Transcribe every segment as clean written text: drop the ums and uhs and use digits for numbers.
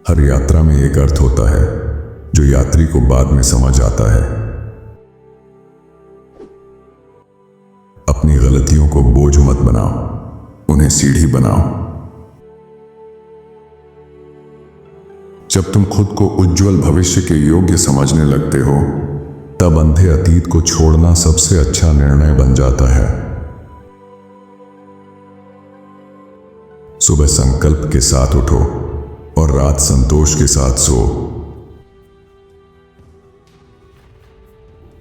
हर यात्रा में एक अर्थ होता है जो यात्री को बाद में समझ आता है। अपनी गलतियों को बोझ मत बनाओ, उन्हें सीढ़ी बनाओ। जब तुम खुद को उज्जवल भविष्य के योग्य समझने लगते हो, तब अंधे अतीत को छोड़ना सबसे अच्छा निर्णय बन जाता है। सुबह संकल्प के साथ उठो और रात संतोष के साथ सो।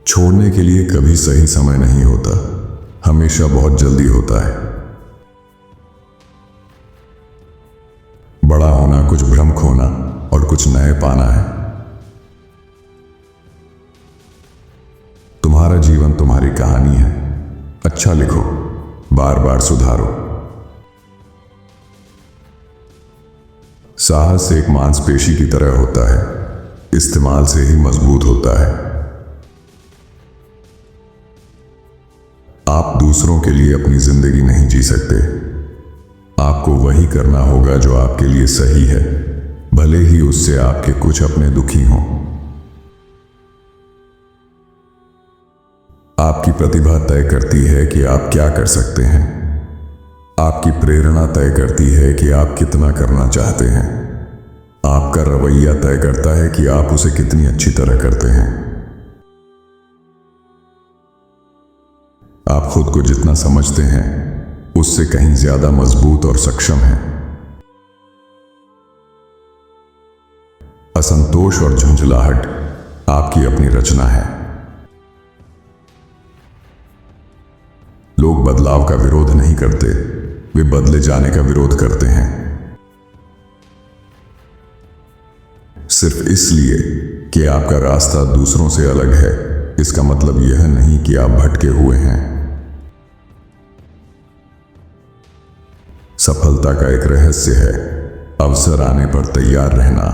छोड़ने के लिए कभी सही समय नहीं होता, हमेशा बहुत जल्दी होता है। बड़ा होना कुछ भ्रम खोना और कुछ नए पाना है। तुम्हारा जीवन तुम्हारी कहानी है। अच्छा लिखो, बार बार सुधारो। साहस एक मांसपेशी की तरह होता है, इस्तेमाल से ही मजबूत होता है। आप दूसरों के लिए अपनी जिंदगी नहीं जी सकते। आपको वही करना होगा जो आपके लिए सही है, भले ही उससे आपके कुछ अपने दुखी हों। आपकी प्रतिभा तय करती है कि आप क्या कर सकते हैं। आपकी प्रेरणा तय करती है कि आप कितना करना चाहते हैं। आपका रवैया तय करता है कि आप उसे कितनी अच्छी तरह करते हैं। आप खुद को जितना समझते हैं, उससे कहीं ज्यादा मजबूत और सक्षम हैं। असंतोष और झुंझलाहट आपकी अपनी रचना है। लोग बदलाव का विरोध नहीं करते, वे बदले जाने का विरोध करते हैं। सिर्फ इसलिए कि आपका रास्ता दूसरों से अलग है, इसका मतलब यह नहीं कि आप भटके हुए हैं। सफलता का एक रहस्य है अवसर आने पर तैयार रहना।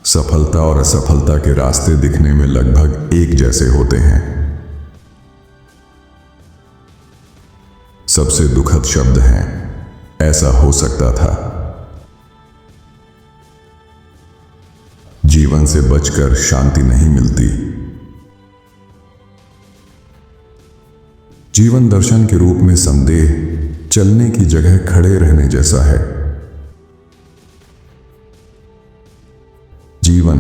सफलता और असफलता के रास्ते दिखने में लगभग एक जैसे होते हैं। सबसे दुखद शब्द हैं, ऐसा हो सकता था। जीवन से बचकर शांति नहीं मिलती। जीवन दर्शन के रूप में संदेह चलने की जगह खड़े रहने जैसा है। जीवन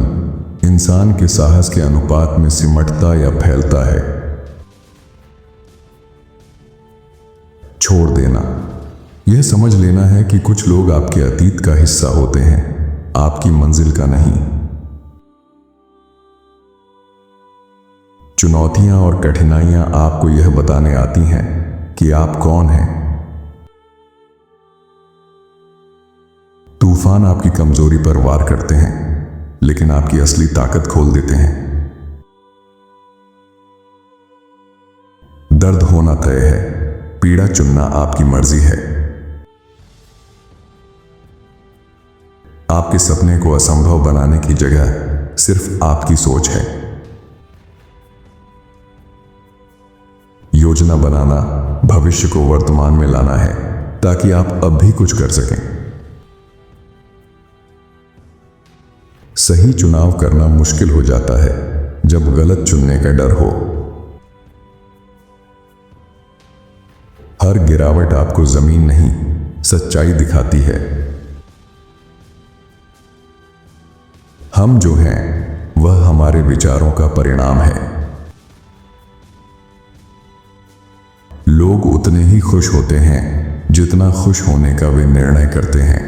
इंसान के साहस के अनुपात में सिमटता या फैलता है। छोड़ देना, यह समझ लेना है कि कुछ लोग आपके अतीत का हिस्सा होते हैं, आपकी मंजिल का नहीं। चुनौतियां और कठिनाइयां आपको यह बताने आती हैं कि आप कौन हैं। तूफान आपकी कमजोरी पर वार करते हैं, लेकिन आपकी असली ताकत खोल देते हैं। दर्द होना तय है, पीड़ा चुनना आपकी मर्जी है। आपके सपने को असंभव बनाने की जगह सिर्फ आपकी सोच है। योजना बनाना भविष्य को वर्तमान में लाना है, ताकि आप अब भी कुछ कर सकें। सही चुनाव करना मुश्किल हो जाता है जब गलत चुनने का डर हो। हर गिरावट आपको जमीन नहीं, सच्चाई दिखाती है। हम जो हैं, वह हमारे विचारों का परिणाम है। लोग उतने ही खुश होते हैं जितना खुश होने का वे निर्णय करते हैं।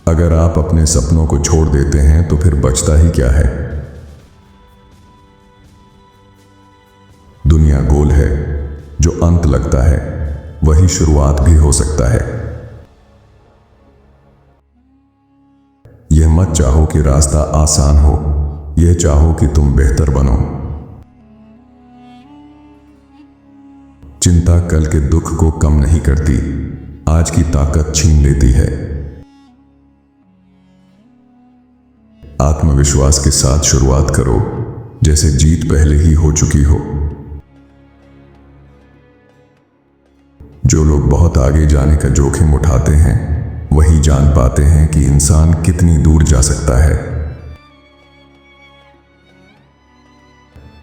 अगर आप अपने सपनों को छोड़ देते हैं तो फिर बचता ही क्या है। दुनिया गोल है, जो अंत लगता है वही शुरुआत भी हो सकता है। यह मत चाहो कि रास्ता आसान हो, यह चाहो कि तुम बेहतर बनो। चिंता कल के दुख को कम नहीं करती, आज की ताकत छीन लेती है। आत्मविश्वास के साथ शुरुआत करो, जैसे जीत पहले ही हो चुकी हो। जो लोग बहुत आगे जाने का जोखिम उठाते हैं वही जान पाते हैं कि इंसान कितनी दूर जा सकता है।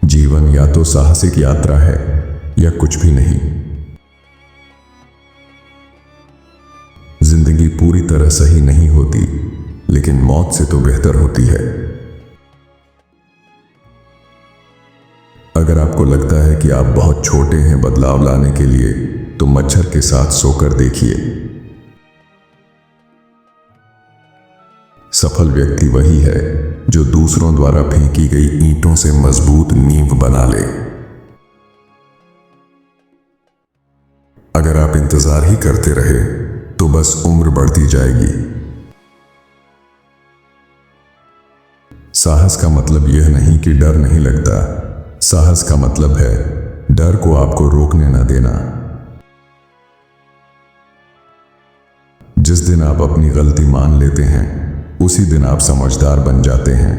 जीवन या तो साहसिक यात्रा है या कुछ भी नहीं। जिंदगी पूरी तरह सही नहीं होती, लेकिन मौत से तो बेहतर होती है। अगर आपको लगता है कि आप बहुत छोटे हैं बदलाव लाने के लिए, तो मच्छर के साथ सोकर देखिए। सफल व्यक्ति वही है जो दूसरों द्वारा फेंकी गई ईंटों से मजबूत नींव बना ले। अगर आप इंतजार ही करते रहे तो बस उम्र बढ़ती जाएगी। साहस का मतलब यह नहीं कि डर नहीं लगता। साहस का मतलब है डर को आपको रोकने न देना। जिस दिन आप अपनी गलती मान लेते हैं उसी दिन आप समझदार बन जाते हैं।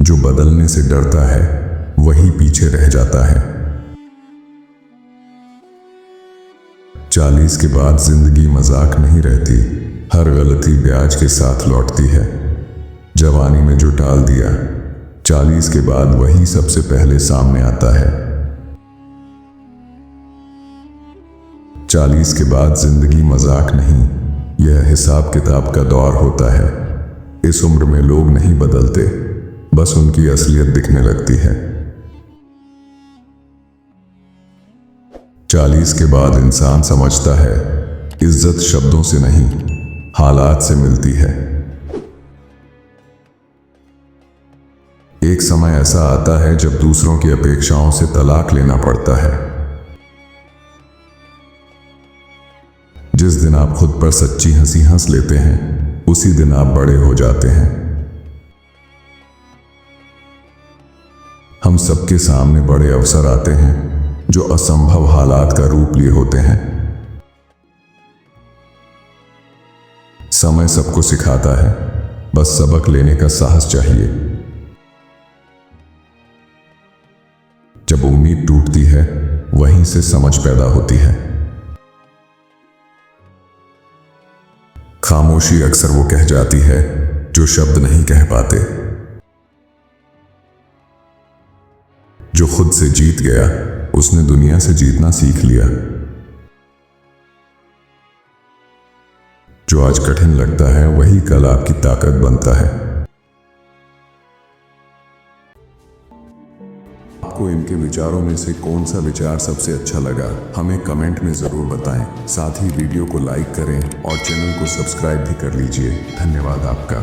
जो बदलने से डरता है वही पीछे रह जाता है। 40 के बाद जिंदगी मजाक नहीं रहती। हर गलती ब्याज के साथ लौटती है। जवानी में जो टाल दिया, 40 के बाद वही सबसे पहले सामने आता है। 40 के बाद जिंदगी मजाक नहीं, यह हिसाब किताब का दौर होता है। इस उम्र में लोग नहीं बदलते, बस उनकी असलियत दिखने लगती है। 40 के बाद इंसान समझता है इज्जत शब्दों से नहीं, हालात से मिलती है। एक समय ऐसा आता है जब दूसरों की अपेक्षाओं से तलाक लेना पड़ता है। जिस दिन आप खुद पर सच्ची हंसी हंस लेते हैं उसी दिन आप बड़े हो जाते हैं। हम सबके सामने बड़े अवसर आते हैं जो असंभव हालात का रूप लिए होते हैं। समय सबको सिखाता है, बस सबक लेने का साहस चाहिए। जब उम्मीद टूटती है वहीं से समझ पैदा होती है। खामोशी अक्सर वो कह जाती है जो शब्द नहीं कह पाते। जो खुद से जीत गया उसने दुनिया से जीतना सीख लिया। जो आज कठिन लगता है वही कल आपकी ताकत बनता है। आपको इनके विचारों में से कौन सा विचार सबसे अच्छा लगा हमें कमेंट में जरूर बताएं। साथ ही वीडियो को लाइक करें और चैनल को सब्सक्राइब भी कर लीजिए। धन्यवाद आपका।